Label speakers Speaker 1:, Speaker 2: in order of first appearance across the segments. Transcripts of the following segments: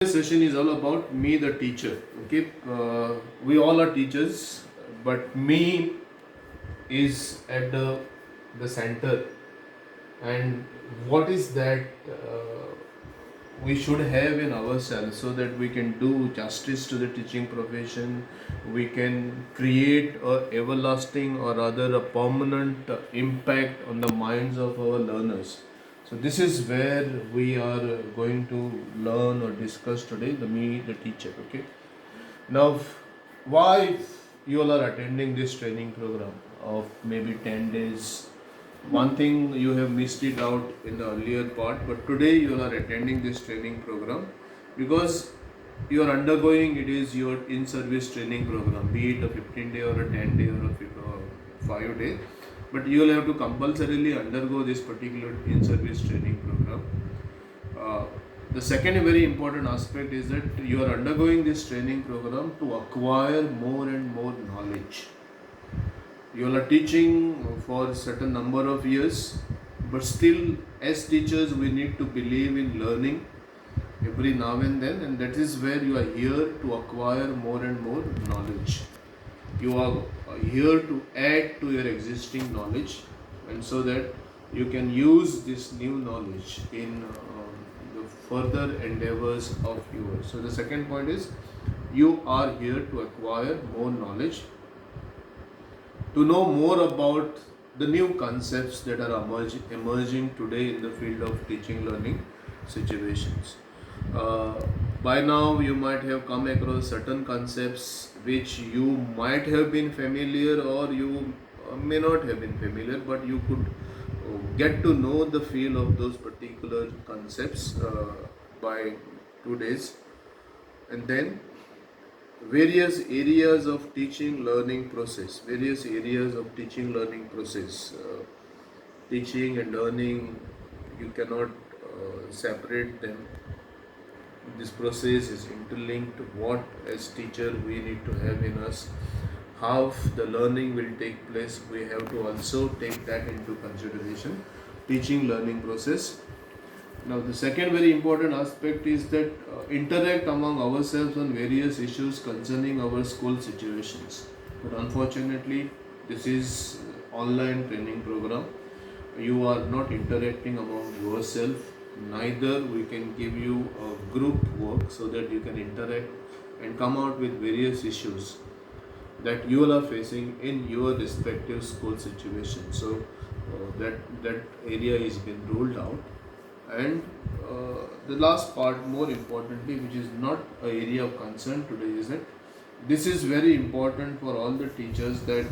Speaker 1: This session is all about me, the teacher. Okay, we all are teachers, but me is at the center. And what is that we should have in ourselves so that we can do justice to the teaching profession? We can create a everlasting or rather a permanent impact on the minds of our learners. So this is where we are going to learn or discuss today, the me, the teacher. Okay. Now, why you all are attending this training program of maybe 10 days? One thing you have missed it out in the earlier part, but today you all are attending this training program because you are undergoing it is your in-service training program, be it a 15-day or a 10-day or a 5-day, but you will have to compulsorily undergo this particular in-service training program. Uh, the second very important aspect is that you are undergoing this training program to acquire more and more knowledge. You are teaching for a certain number of years, but still, as teachers, we need to believe in learning every now and then, and that is where you are here to acquire more and more knowledge. You are here to add to your existing knowledge, and so that you can use this new knowledge in the further endeavors of yours. So the second point is you are here to acquire more knowledge, to know more about the new concepts that are emerging today in the field of teaching learning situations. Uh, by now, you might have come across certain concepts which you might have been familiar or you may not have been familiar, but you could get to know the feel of those particular concepts by 2 days. And then various areas of teaching learning process, teaching and learning, you cannot separate them. This process is interlinked. What as teacher we need to have in us, how the learning will take place, we have to also take that into consideration. Teaching learning process. Now the second very important aspect is that interact among ourselves on various issues concerning our school situations. But unfortunately, this is online training program. You are not interacting among yourself. Neither we can give you a group work so that you can interact and come out with various issues that you all are facing in your respective school situation. So that area is been ruled out. And the last part, more importantly, which is not an area of concern today, is that this is very important for all the teachers that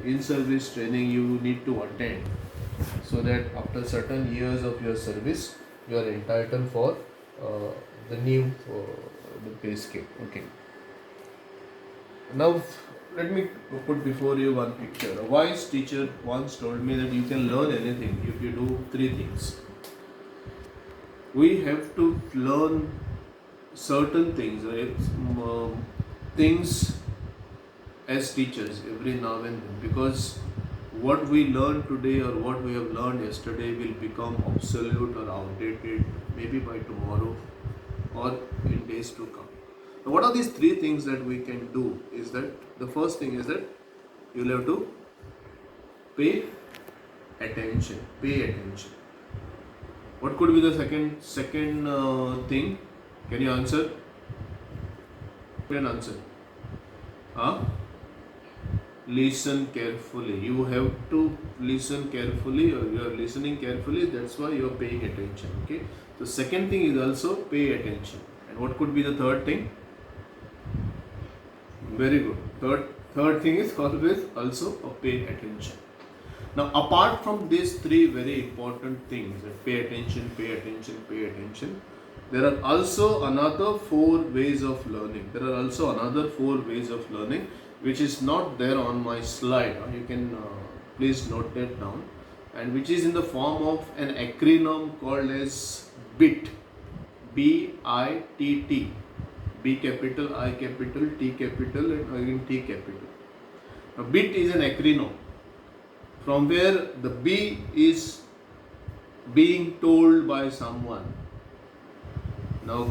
Speaker 1: in-service training you need to attend, so that after certain years of your service, you are entitled for the new the pay scale. Okay. Now, let me put before you one picture. A wise teacher once told me that you can learn anything if you do three things. We have to learn certain things, right? Things as teachers every now and then, because what we learn today or what we have learned yesterday will become obsolete or outdated maybe by tomorrow or in days to come. Now, what are these three things that we can do? Is that the first thing is that you'll have to pay attention. Pay attention. What could be the second thing? Can you answer? Can answer? Huh? Listen carefully. You have to listen carefully, or you are listening carefully. That's why you are paying attention. Okay. The second thing is also pay attention. And what could be the third thing? Very good. Third thing is always also pay attention. Now, apart from these three very important things, pay attention, pay attention, pay attention, there are also another four ways of learning. Which is not there on my slide. You can please note that down, and which is in the form of an acronym called as BIT. BITT. B capital, I capital, T capital, and again T capital. Now, BIT is an acronym from where the B is being told by someone. Now,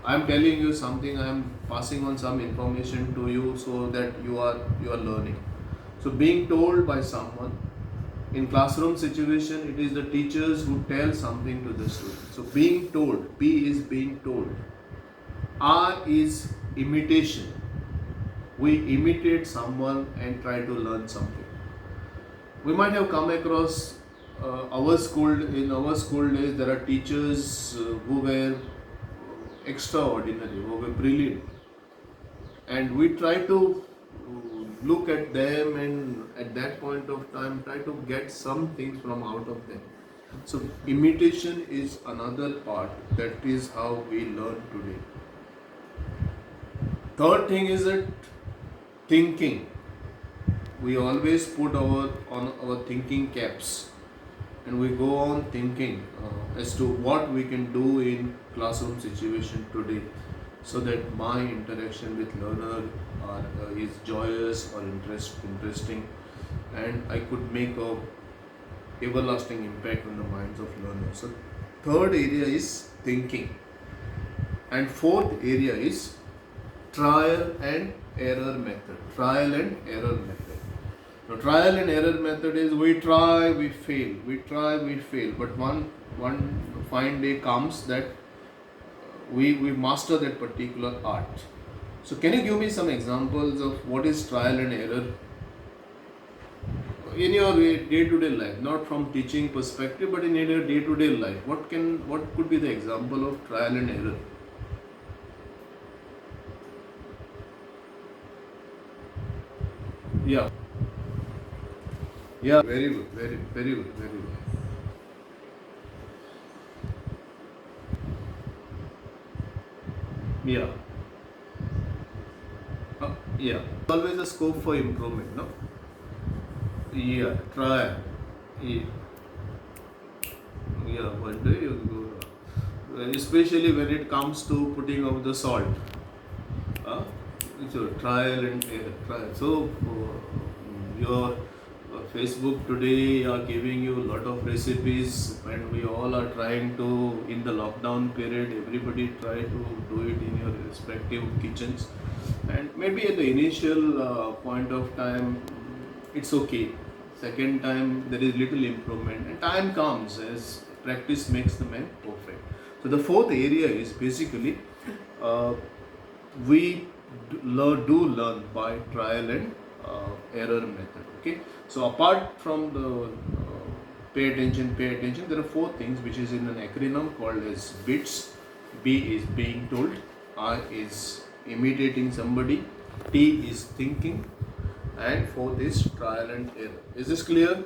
Speaker 1: I am telling you something, I am passing on some information to you so that you are learning. So being told by someone, in classroom situation it is the teachers who tell something to the student. So being told, P is being told, R is imitation. We imitate someone and try to learn something. We might have come across our school days there are teachers who were extraordinary, who were brilliant, and we try to look at them and at that point of time try to get some things from out of them. So imitation is another part, that is how we learn today. Third thing is that thinking. We always put our thinking caps and we go on thinking as to what we can do in classroom situation today, so that my interaction with learner is joyous or interesting, and I could make a everlasting impact on the minds of learners. So third area is thinking, and fourth area is trial and error method. Trial and error method. Now, trial and error method is we try, we fail, we try, we fail, but one fine day comes that we master that particular art. So can you give me some examples of what is trial and error in your day-to-day life, not from teaching perspective, but in your day-to-day life? What could be the example of trial and error? Yeah. Yeah, very good, very good, very good. Yeah, yeah. Always a scope for improvement, no? Yeah, try. Yeah, yeah. One day you go, especially when it comes to putting out the salt. Uh, so trial and error. Trial. So your Facebook today are giving you a lot of recipes, and we all are trying to, in the lockdown period, everybody try to do it in your respective kitchens, and maybe at the initial point of time it's okay. Second time there is little improvement, and time comes as practice makes the man perfect. So the fourth area is basically we do learn by trial and error method. Okay, so apart from the pay attention, there are four things which is in an acronym called as BITS. B is being told, I is imitating somebody, T is thinking, and fourth is trial and error. Is this clear?